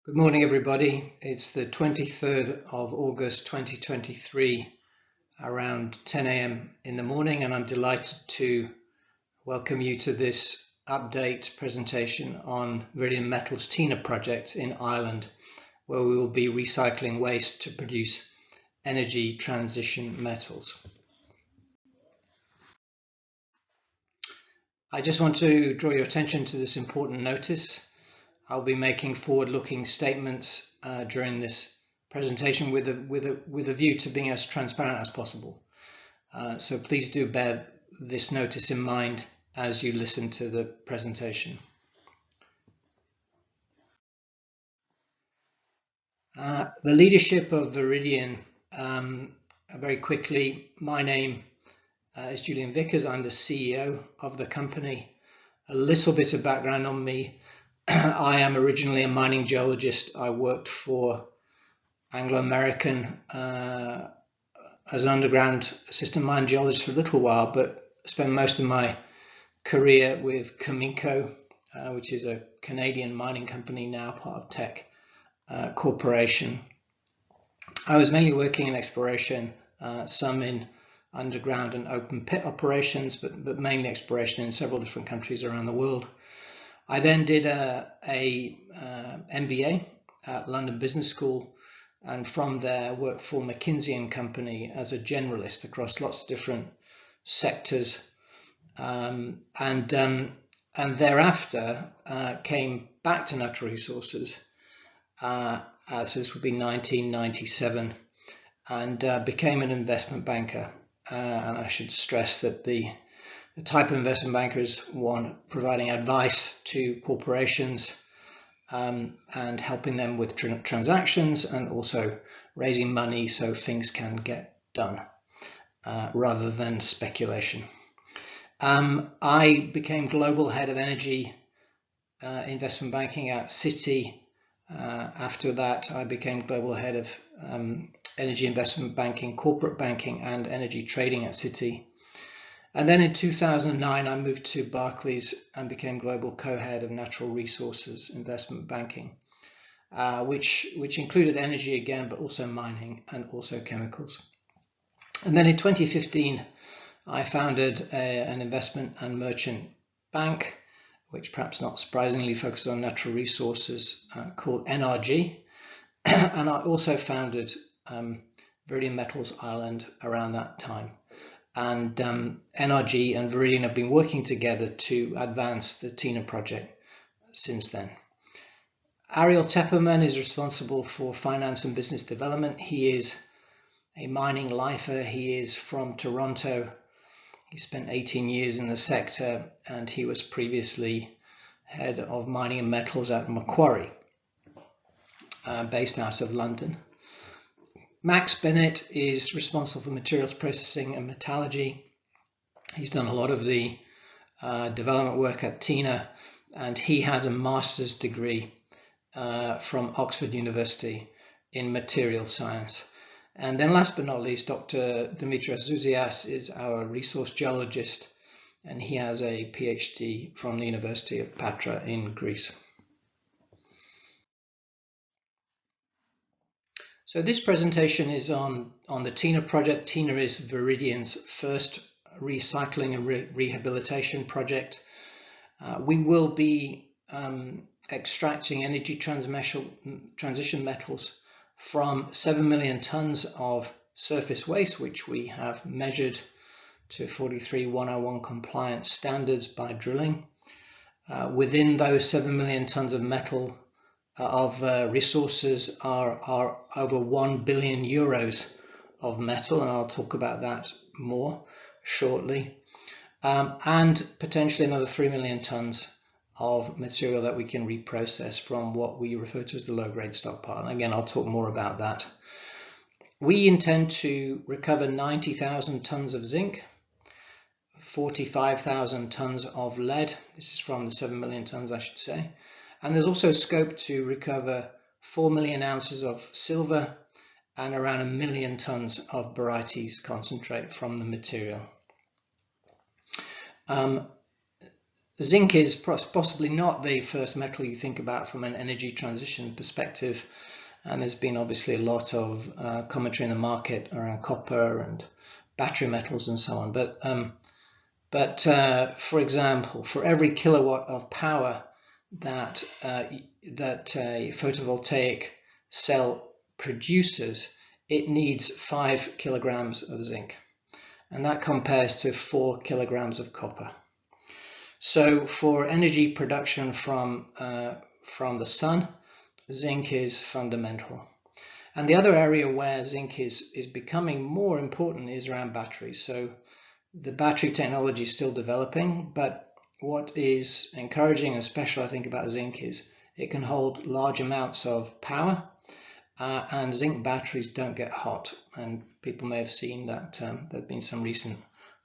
Good morning, everybody. It's the 23rd of August 2023, around 10 a.m. in the morning, and I'm delighted to welcome you to this update presentation on Viridian Metals Tynagh project in Ireland, where we will be recycling waste to produce energy transition metals. I just want to draw your attention to this important notice. I'll be making forward-looking statements during this presentation with a view to being as transparent as possible. So please do bear this notice in mind as you listen to the presentation. The leadership of Viridian, very quickly, my name is Julian Vickers. I'm the CEO of the company. A little bit of background on me. I am originally a mining geologist. I worked for Anglo-American as an underground assistant mine geologist for a little while, but spent most of my career with Cominco, which is a Canadian mining company now part of Teck Corporation. I was mainly working in exploration, some in underground and open pit operations, but mainly exploration in several different countries around the world. I then did a MBA at London Business School, and from there worked for McKinsey & Company as a generalist across lots of different sectors, and thereafter came back to natural resources, as this would be 1997, and became an investment banker. And I should stress that the type of investment banker is one providing advice to corporations and helping them with transactions, and also raising money so things can get done rather than speculation. I became global head of energy investment banking at Citi. After that, I became global head of energy investment banking, corporate banking, and energy trading at Citi. And then in 2009, I moved to Barclays and became global co-head of natural resources investment banking, which included energy again, but also mining and also chemicals. And then in 2015, I founded an investment and merchant bank, which perhaps not surprisingly focuses on natural resources, called NRG. And I also founded Viridian Metals Ireland around that time. And NRG and Viridian have been working together to advance the Tynagh project since then. Ariel Tepperman is responsible for finance and business development. He is a mining lifer. He is from Toronto. He spent 18 years in the sector, and he was previously head of mining and metals at Macquarie, based out of London. Max Bennett is responsible for materials processing and metallurgy. He's done a lot of the development work at Tynagh, and he has a master's degree from Oxford University in materials science. And then last but not least, Dr. Dimitrios Zouzias is our resource geologist, and he has a PhD from the University of Patra in Greece. So this presentation is on the Tynagh project. Tynagh is Viridian's first recycling and rehabilitation project. We will be extracting energy transition metals from 7 million tons of surface waste, which we have measured to 43101 compliant standards by drilling. Within those 7 million tons of metal, resources are over 1 billion euros of metal, and I'll talk about that more shortly, and potentially another 3 million tons of material that we can reprocess from what we refer to as the low-grade stockpile. And again, I'll talk more about that. We intend to recover 90,000 tons of zinc, 45,000 tons of lead. This is from the 7 million tons, I should say. And there's also scope to recover 4 million ounces of silver and around 1 million tons of barytes concentrate from the material. zinc is possibly not the first metal you think about from an energy transition perspective, and there's been obviously a lot of commentary in the market around copper and battery metals and so on. But for example, for every kilowatt of power that a photovoltaic cell produces, it needs 5 kilograms of zinc, and that compares to 4 kilograms of copper. So for energy production from the sun, zinc is fundamental. And the other area where zinc is becoming more important is around batteries. So the battery technology is still developing, but what is encouraging and special, I think, about zinc is it can hold large amounts of power, and zinc batteries don't get hot. And people may have seen that there have been some recent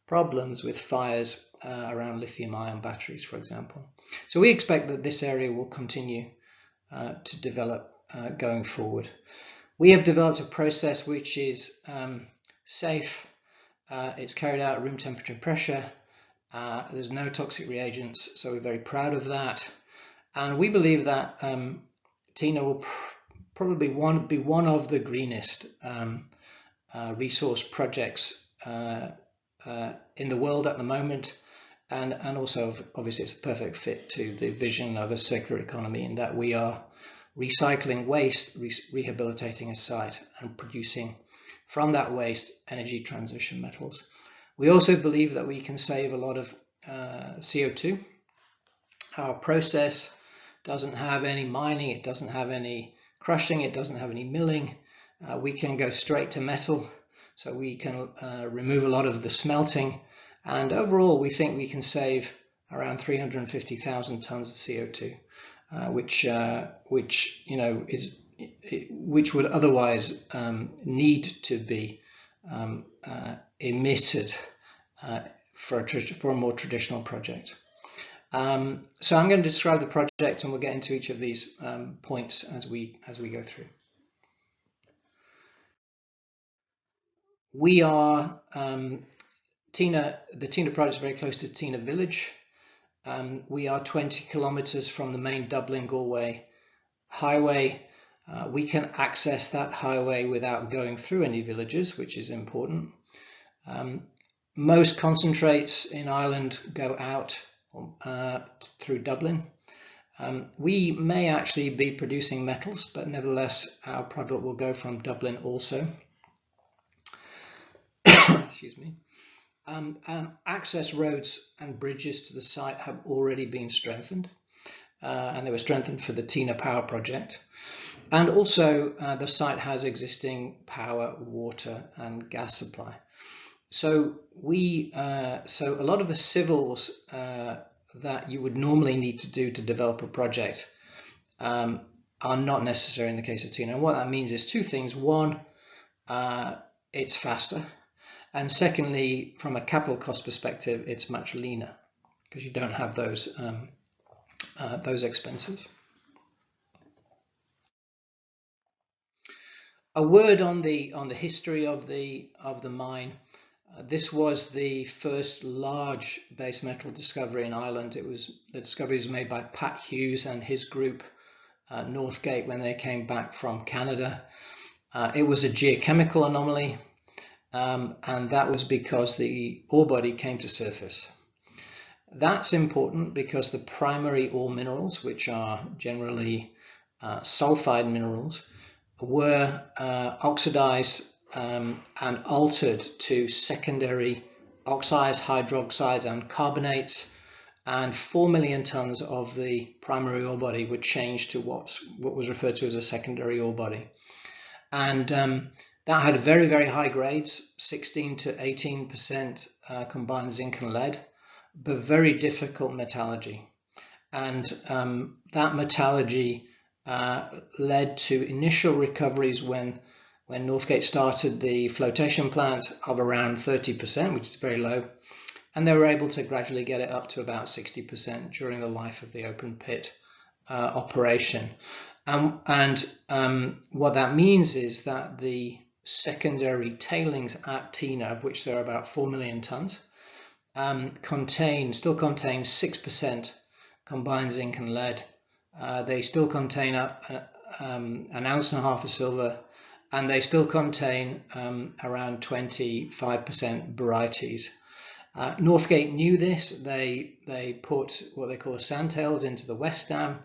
problems with fires around lithium-ion batteries, for example. So we expect that this area will continue to develop going forward. We have developed a process which is safe. It's carried out at room temperature pressure. There's no toxic reagents, so we're very proud of that. And we believe that Tynagh will probably be one of the greenest resource projects in the world at the moment. And also, obviously, it's a perfect fit to the vision of a circular economy in that we are recycling waste, rehabilitating a site, and producing from that waste energy transition metals. We also believe that we can save a lot of CO2. Our process doesn't have any mining, it doesn't have any crushing, it doesn't have any milling. We can go straight to metal, so we can remove a lot of the smelting, and overall we think we can save around 350,000 tons of CO2, which would otherwise need to be emitted for a more traditional project. So I'm going to describe the project, and we'll get into each of these points as we go through. We are the Tynagh project is very close to Tynagh village. We are 20 kilometers from the main Dublin-Galway highway. We can access that highway without going through any villages, which is important. Most concentrates in Ireland go out through Dublin. We may actually be producing metals, but nevertheless our product will go from Dublin also. Excuse me. Access roads and bridges to the site have already been strengthened, and they were strengthened for the Tynagh Power project. And also the site has existing power, water and gas supply. So so a lot of the civils that you would normally need to do to develop a project are not necessary in the case of Tynagh. And what that means is two things. One, it's faster. And secondly, from a capital cost perspective, it's much leaner because you don't have those expenses. A word on the history of the mine. This was the first large base metal discovery in Ireland. The discovery was made by Pat Hughes and his group, Northgate, when they came back from Canada. It was a geochemical anomaly. And that was because the ore body came to surface. That's important because the primary ore minerals, which are generally sulfide minerals, were oxidized and altered to secondary oxides, hydroxides and carbonates, and 4 million tons of the primary ore body were changed to what was referred to as a secondary ore body. And that had very, very high grades, 16 to 18% combined zinc and lead, but very difficult metallurgy. And that metallurgy led to initial recoveries when Northgate started the flotation plant of around 30%, which is very low. And they were able to gradually get it up to about 60% during the life of the open pit operation. And what that means is that the secondary tailings at Tynagh, of which there are about 4 million tons, still contain 6% combined zinc and lead. They still contain an ounce and a half of silver, and they still contain around 25% barytes. Northgate knew this. They put what they call sand tails into the west dam,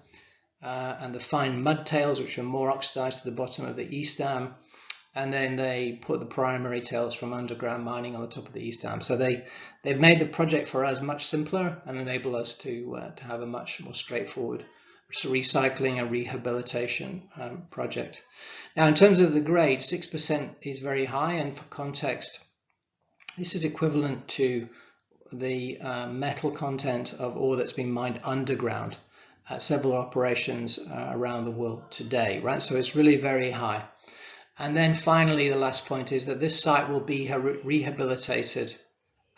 and the fine mud tails, which are more oxidized, to the bottom of the east dam, and then they put the primary tails from underground mining on the top of the east dam. So they've made the project for us much simpler and enable us to have a much more straightforward recycling and rehabilitation project. Now, in terms of the grade, 6% is very high, and for context, this is equivalent to the metal content of ore that's been mined underground at several operations around the world today, right? So it's really very high. And then finally, the last point is that this site will be rehabilitated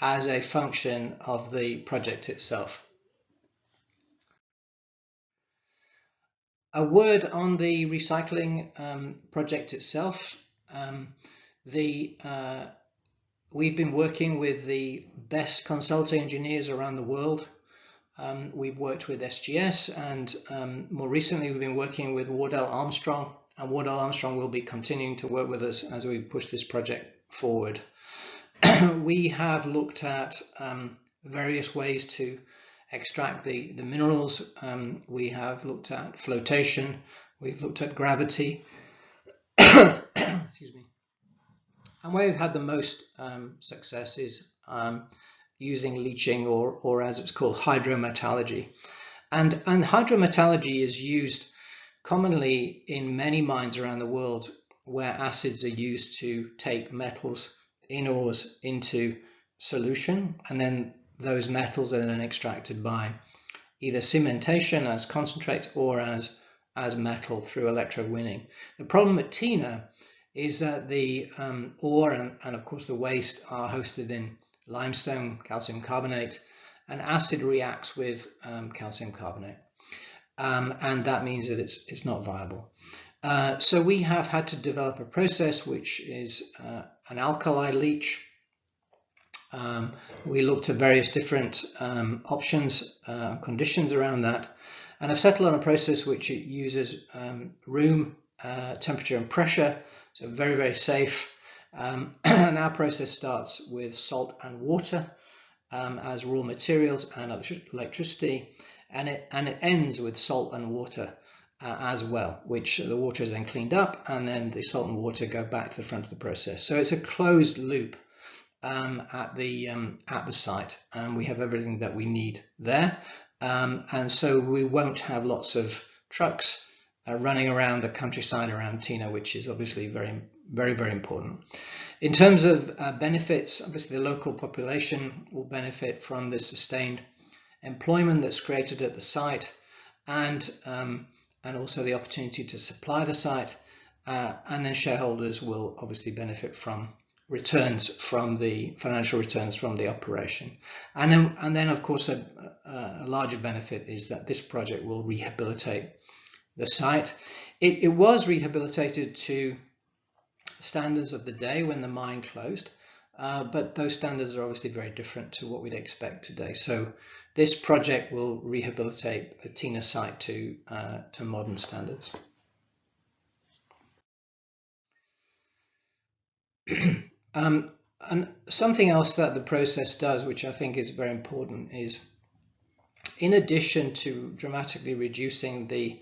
as a function of the project itself. A word on the recycling project itself. We've been working with the best consulting engineers around the world. We've worked with SGS, and more recently we've been working with Wardell Armstrong, and Wardell Armstrong will be continuing to work with us as we push this project forward. We have looked at various ways to extract the minerals. We have looked at flotation, we've looked at gravity, excuse me. And where we've had the most success is using leaching, or as it's called, hydrometallurgy. And hydrometallurgy is used commonly in many mines around the world where acids are used to take metals in ores into solution, and then those metals are then extracted by either cementation as concentrate or as metal through electrowinning. The problem at Tynagh is that the ore and of course the waste are hosted in limestone, calcium carbonate, and acid reacts with calcium carbonate, and that means that it's not viable. So we have had to develop a process which is an alkali leach. We looked at various different options, conditions around that, and I've settled on a process which uses room temperature and pressure, so very, very safe. And our process starts with salt and water as raw materials and electricity, and it ends with salt and water as well, which the water is then cleaned up, and then the salt and water go back to the front of the process. So it's a closed loop at the site, and we have everything that we need there, and so we won't have lots of trucks running around the countryside around Tynagh, which is obviously very, very, very important. In terms of benefits, obviously the local population will benefit from the sustained employment that's created at the site, and also the opportunity to supply the site, and then shareholders will obviously benefit from returns from the financial returns from the operation, and then of course a larger benefit is that this project will rehabilitate the site. It was rehabilitated to standards of the day when the mine closed, but those standards are obviously very different to what we'd expect today. So this project will rehabilitate the Tynagh site to modern standards. And something else that the process does, which I think is very important, is in addition to dramatically reducing the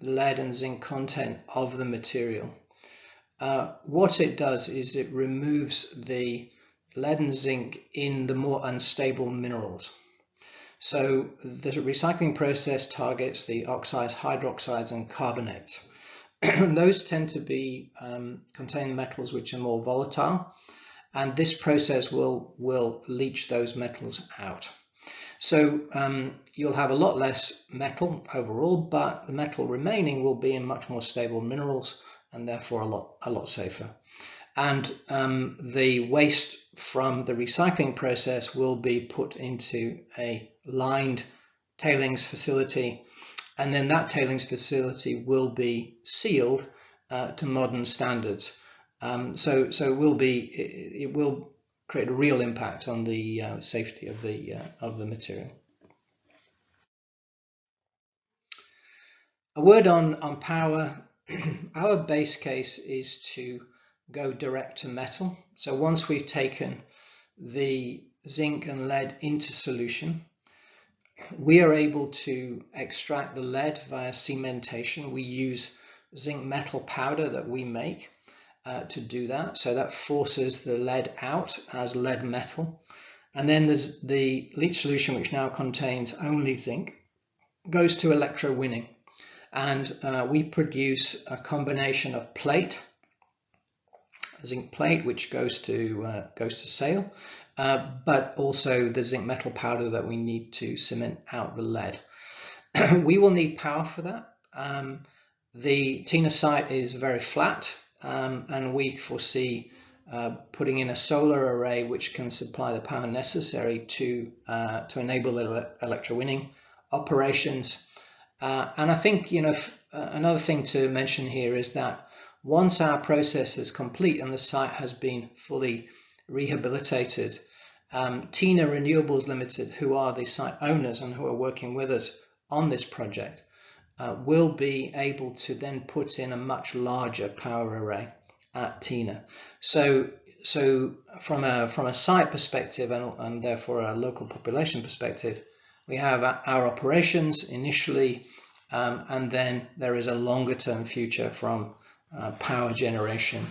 lead and zinc content of the material, what it does is it removes the lead and zinc in the more unstable minerals. So the recycling process targets the oxides, hydroxides, and carbonates. Those tend to be contain metals which are more volatile, and this process will leach those metals out. So you'll have a lot less metal overall, but the metal remaining will be in much more stable minerals, and therefore a lot safer. And the waste from the recycling process will be put into a lined tailings facility, and then that tailings facility will be sealed to modern standards. So it will create a real impact on the safety of the material. A word on power. Our base case is to go direct to metal. So once we've taken the zinc and lead into solution, we are able to extract the lead via cementation. We use zinc metal powder that we make to do that. So that forces the lead out as lead metal. And then there's the leach solution, which now contains only zinc, goes to electrowinning. And we produce a combination of plate, zinc plate, which goes to sale, but also the zinc metal powder that we need to cement out the lead. We will need power for that. The Tynagh site is very flat, and we foresee putting in a solar array which can supply the power necessary to enable electrowinning operations. And I think, another thing to mention here is that once our process is complete and the site has been fully rehabilitated, Tynagh Renewables Limited, who are the site owners and who are working with us on this project, will be able to then put in a much larger power array at Tynagh. So from a site perspective and therefore a local population perspective, we have our operations initially, and then there is a longer term future from power generation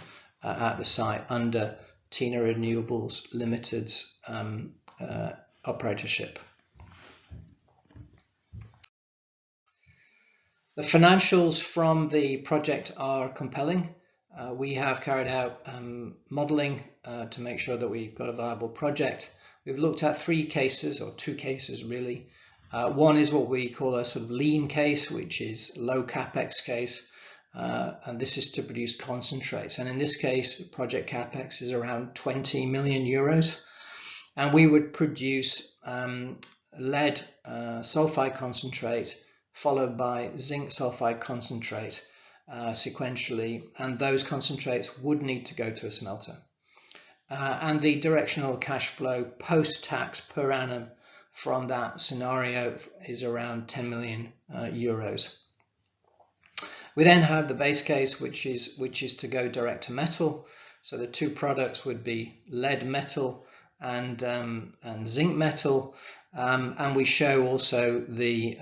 at the site under Tynagh Renewables Limited's operatorship. The financials from the project are compelling. We have carried out modelling to make sure that we've got a viable project. We've looked at three cases, or two cases really. One is what we call a sort of lean case, which is low capex case, and this is to produce concentrates. And in this case, the project capex is around 20 million euros, and we would produce lead sulfide concentrate followed by zinc sulfide concentrate sequentially, and those concentrates would need to go to a smelter. And the directional cash flow post-tax per annum from that scenario is around 10 million euros. We then have the base case, which is to go direct to metal. So the two products would be lead metal and zinc metal, and we show also the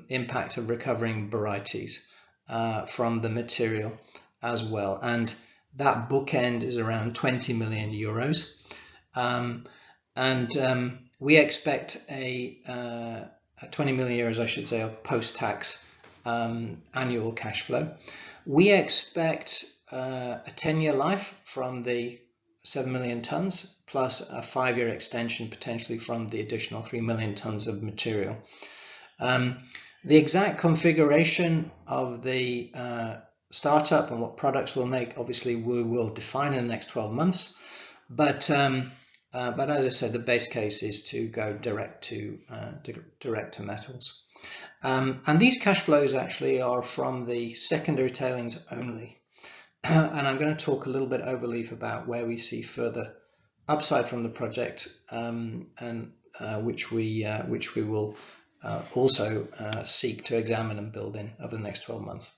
impact of recovering barytes from the material as well. And that bookend is around 20 million euros. We expect a 20 million euros, I should say, of post-tax annual cash flow. We expect a 10-year life from the 7 million tons, plus a 5-year extension potentially from the additional 3 million tons of material. The exact configuration of the startup and what products we'll make, obviously we will define in the next 12 months. But as I said, the base case is to go direct to metals. And these cash flows actually are from the secondary tailings only. And I'm going to talk a little bit over leaf about where we see further upside from the project, and which we will also seek to examine and build in over the next 12 months.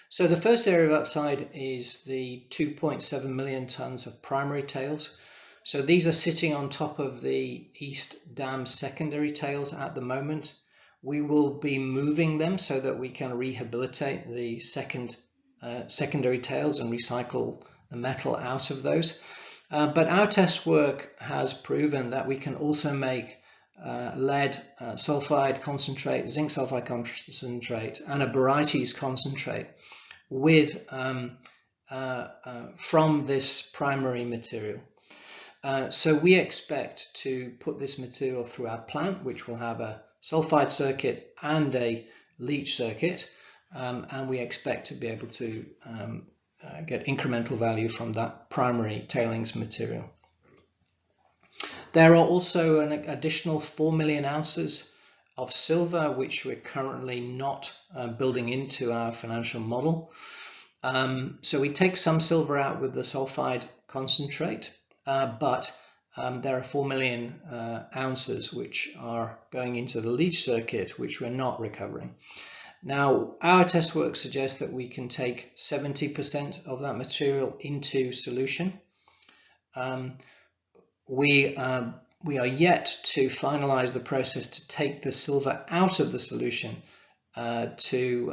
So the first area of upside is the 2.7 million tons of primary tails. So these are sitting on top of the East Dam secondary tails at the moment. We will be moving them so that we can rehabilitate the secondary tails and recycle the metal out of those. But our test work has proven that we can also make lead sulfide concentrate, zinc sulfide concentrate, and a barytes concentrate with from this primary material. So we expect to put this material through our plant, which will have a sulfide circuit and a leach circuit, and we expect to be able to get incremental value from that primary tailings material. There are also an additional 4 million ounces of silver, which we're currently not building into our financial model. So we take some silver out with the sulfide concentrate, but there are 4 million ounces which are going into the leach circuit, which we're not recovering. Now, our test work suggests that we can take 70% of that material into solution. We are yet to finalize the process to take the silver out of the solution to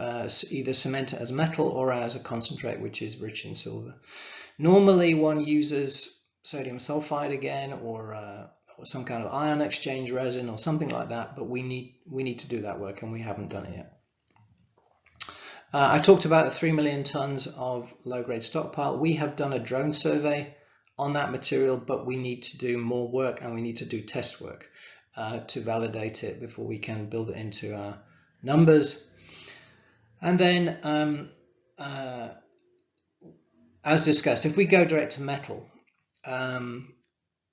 either cement it as metal or as a concentrate which is rich in silver. Normally one uses sodium sulfide again, or some kind of ion exchange resin or something like that, but we need to do that work, and we haven't done it yet. I talked about the 3 million tons of low-grade stockpile. We have done a drone survey on that material, but we need to do more work, and we need to do test work to validate it before we can build it into our numbers. And then, as discussed, if we go direct to metal,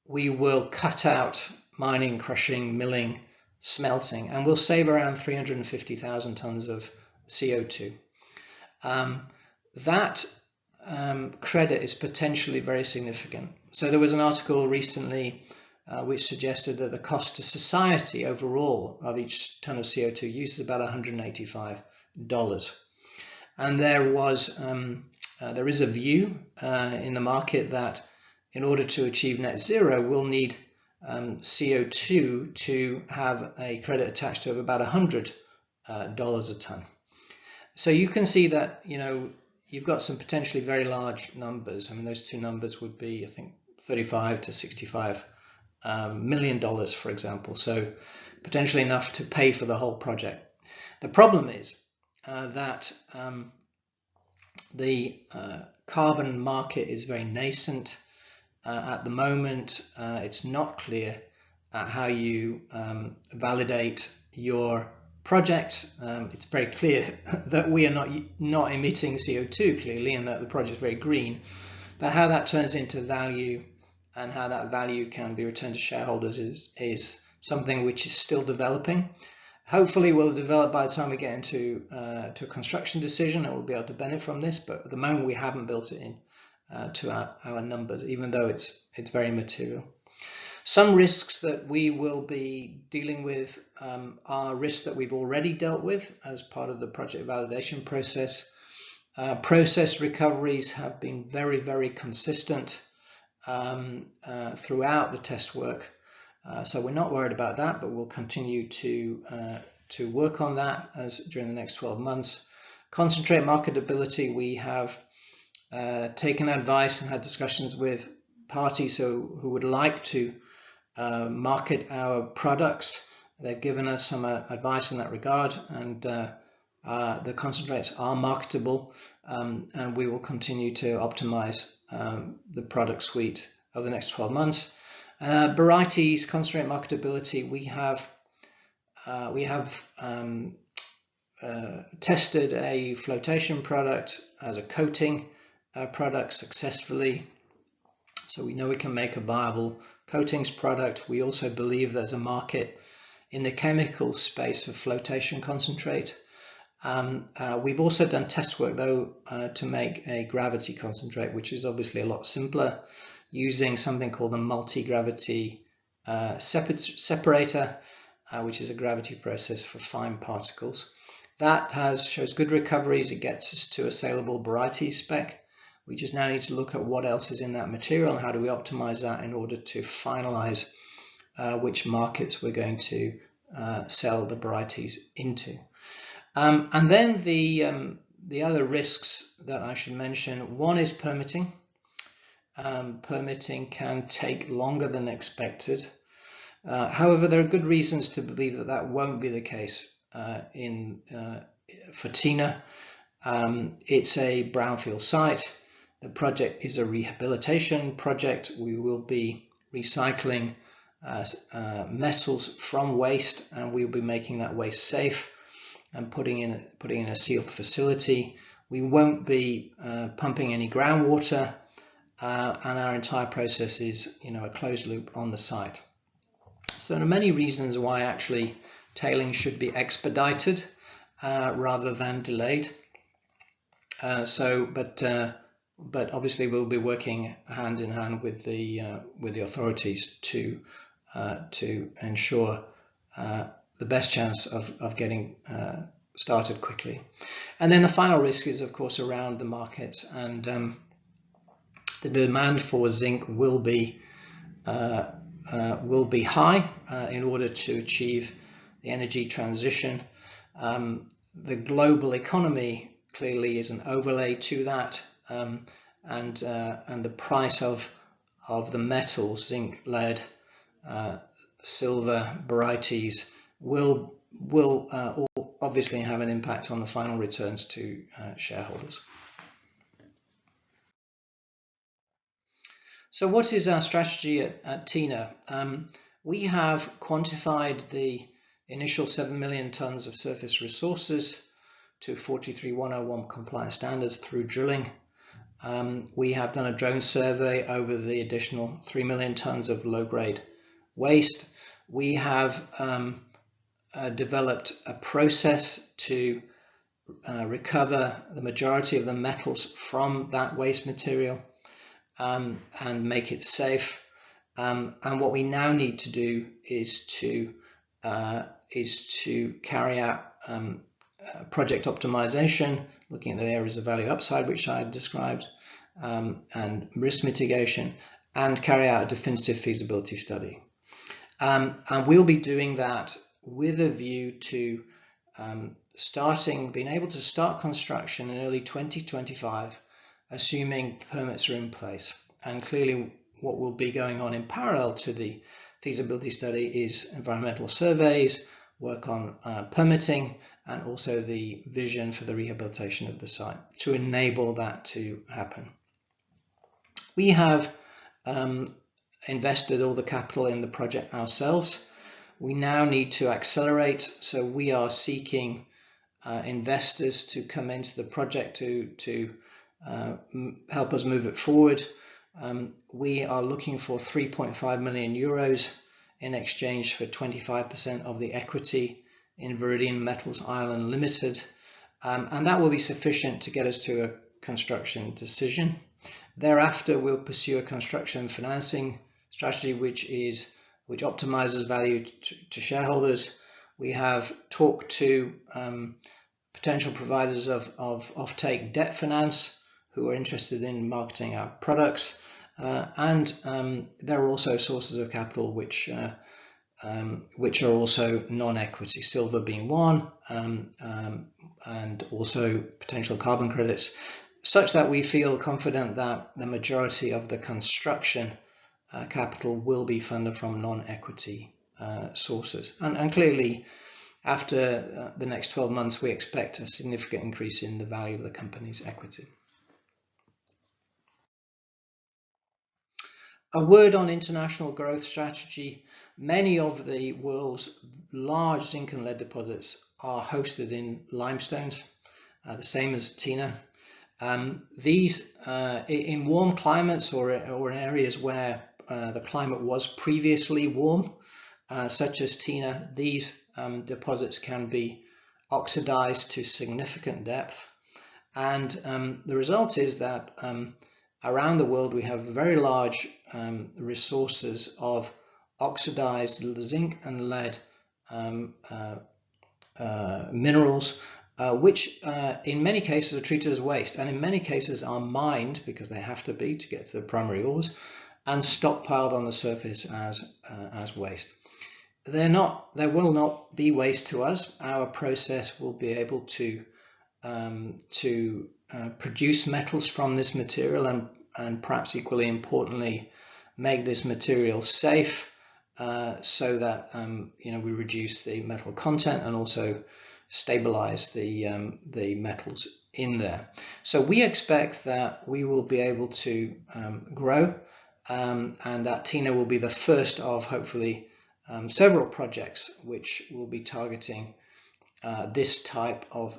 we will cut out mining, crushing, milling, smelting, and we'll save around 350,000 tons of CO2. That credit is potentially very significant. So there was an article recently which suggested that the cost to society overall of each ton of CO2 use is about $185. And there is a view in the market that in order to achieve net zero, we'll need CO2 to have a credit attached to of about $100 a ton. So you can see that, you've got some potentially very large numbers. I mean, those two numbers would be, I think, $35 to $65 million, for example. So potentially enough to pay for the whole project. The problem is that the carbon market is very nascent at the moment. It's not clear how you validate your project. It's very clear that we are not emitting CO2 clearly, and that the project is very green, but how that turns into value and how that value can be returned to shareholders is something which is still developing. Hopefully we'll develop by the time we get into to a construction decision, and we'll be able to benefit from this, but at the moment we haven't built it in to our numbers, even though it's very material. Some risks that we will be dealing with are risks that we've already dealt with as part of the project validation process. Process recoveries have been very, very consistent throughout the test work. So we're not worried about that, but we'll continue to work on that during the next 12 months. Concentrate marketability, we have taken advice and had discussions with parties who would like to market our products. They've given us some advice in that regard, and the concentrates are marketable, and we will continue to optimize the product suite over the next 12 months. Varieties, concentrate marketability, we have tested a flotation product as a coating product successfully, so we know we can make a viable coatings product. We also believe there's a market in the chemical space for flotation concentrate. We've also done test work though to make a gravity concentrate, which is obviously a lot simpler, using something called a multi-gravity separator, which is a gravity process for fine particles. That shows good recoveries. It gets us to a saleable variety spec. We just now need to look at what else is in that material and how do we optimize that in order to finalize which markets we're going to sell the varieties into. And then the other risks that I should mention, one is permitting. Permitting can take longer than expected. However, there are good reasons to believe that that won't be the case for Tynagh. It's a brownfield site. The project is a rehabilitation project. We will be recycling metals from waste, and we'll be making that waste safe and putting in a sealed facility. We won't be pumping any groundwater, and our entire process is a closed loop on the site. So there are many reasons why actually tailing should be expedited rather than delayed. But obviously we'll be working hand in hand with the authorities to ensure the best chance of getting started quickly. And then the final risk is, of course, around the markets, and the demand for zinc will be high in order to achieve the energy transition. The global economy clearly is an overlay to that, and the price of the metals, zinc, lead, silver, varieties, will obviously have an impact on the final returns to shareholders. So what is our strategy at Tynagh? We have quantified the initial 7 million tonnes of surface resources to 43101 compliant standards through drilling. We have done a drone survey over the additional 3 million tonnes of low-grade waste. We have developed a process to recover the majority of the metals from that waste material and make it safe. And what we now need to do is to carry out project optimization, looking at the areas of value upside which I described, and risk mitigation, and carry out a definitive feasibility study. And we'll be doing that with a view to being able to start construction in early 2025, assuming permits are in place. And clearly what will be going on in parallel to the feasibility study is environmental surveys, work on permitting, and also the vision for the rehabilitation of the site to enable that to happen. We have invested all the capital in the project ourselves. We now need to accelerate, so we are seeking investors to come into the project to help us move it forward. We are looking for 3.5 million euros in exchange for 25% of the equity in Viridian Metals Tynagh Limited, and that will be sufficient to get us to a construction decision. Thereafter, we'll pursue a construction financing strategy which optimizes value to shareholders. We have talked to potential providers of offtake debt finance who are interested in marketing our products, and there are also sources of capital which are also non-equity, silver being one, and also potential carbon credits, such that we feel confident that the majority of the construction capital will be funded from non-equity sources. And clearly, after the next 12 months, we expect a significant increase in the value of the company's equity. A word on international growth strategy. Many of the world's large zinc and lead deposits are hosted in limestones, the same as Tynagh. These, in warm climates or in areas where the climate was previously warm, such as Tynagh, these deposits can be oxidized to significant depth. And the result is that around the world we have very large resources of oxidized zinc and lead minerals, which in many cases are treated as waste, and in many cases are mined, because they have to be to get to the primary ores, and stockpiled on the surface as waste. There will not be waste to us. Our process will be able to produce metals from this material, and perhaps equally importantly, make this material safe, so that we reduce the metal content and also stabilize the metals in there. So we expect that we will be able to grow, and that Tynagh will be the first of hopefully several projects which will be targeting this type of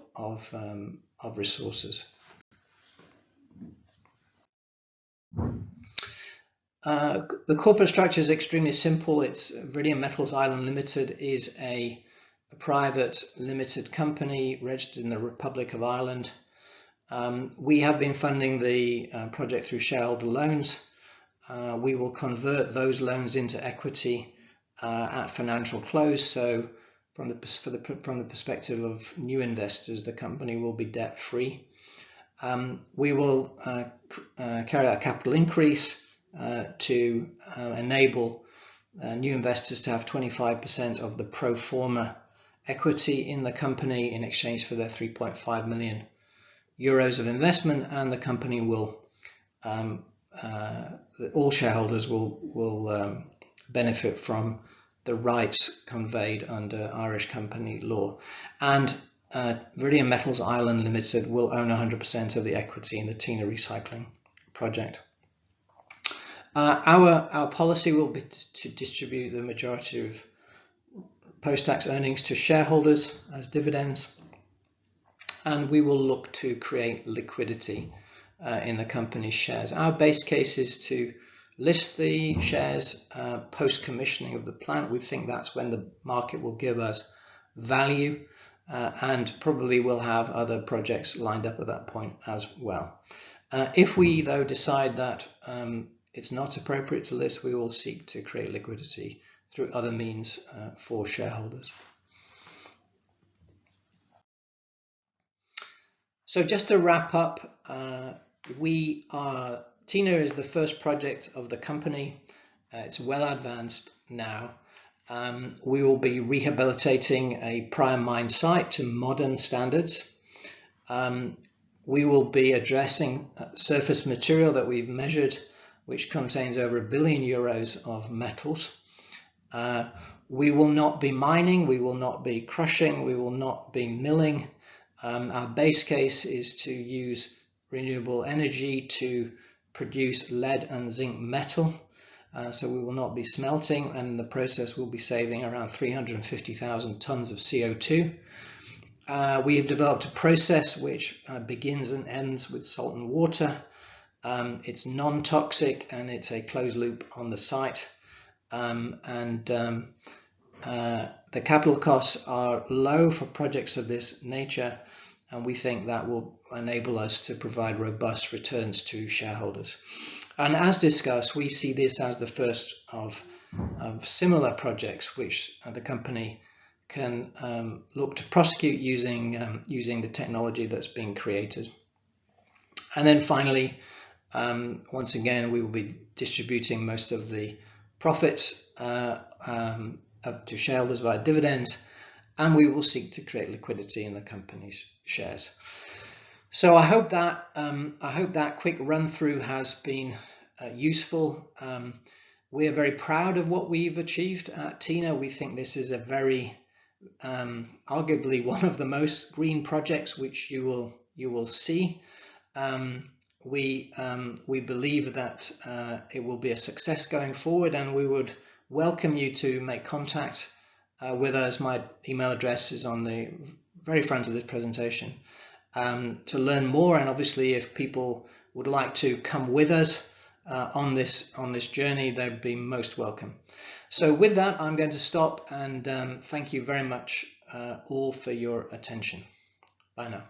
resources. The corporate structure is extremely simple. It's Viridian Metals Tynagh Limited is a private limited company registered in the Republic of Ireland. We have been funding the project through shareholder loans. We will convert those loans into equity at financial close. So from the perspective of new investors, the company will be debt free. We will carry out a capital increase to enable new investors to have 25% of the pro forma equity in the company in exchange for their 3.5 million euros of investment, and the company will, all shareholders will benefit from the rights conveyed under Irish company law. And Viridian Metals Ireland Limited will own 100% of the equity in the Tynagh recycling project. Our policy will be to distribute the majority of post-tax earnings to shareholders as dividends, and we will look to create liquidity in the company's shares. Our base case is to list the shares post-commissioning of the plant. We think that's when the market will give us value, and probably we'll have other projects lined up at that point as well. If we, though, decide that it's not appropriate to list, we will seek to create liquidity through other means for shareholders. So just to wrap up, Tynagh is the first project of the company. It's well advanced now. We will be rehabilitating a prior mine site to modern standards. We will be addressing surface material that we've measured, which contains over €1 billion of metals. We will not be mining, we will not be crushing, we will not be milling. Our base case is to use renewable energy to produce lead and zinc metal. So we will not be smelting, and the process will be saving around 350,000 tons of CO2. We have developed a process which begins and ends with salt and water. It's non-toxic and it's a closed loop on the site. The capital costs are low for projects of this nature, and we think that will enable us to provide robust returns to shareholders. And as discussed, we see this as the first of similar projects which the company can look to prosecute using the technology that's being created. And then finally, once again, we will be distributing most of the profits to shareholders via dividends, and we will seek to create liquidity in the company's shares. So I hope that quick run through has been useful. We are very proud of what we've achieved at Tynagh. We think this is a very arguably one of the most green projects which you will see. We believe that it will be a success going forward, and we would welcome you to make contact with us. My email address is on the very front of this presentation to learn more, and obviously if people would like to come with us on this journey, they'd be most welcome. So with that, I'm going to stop, and thank you very much all for your attention. Bye now.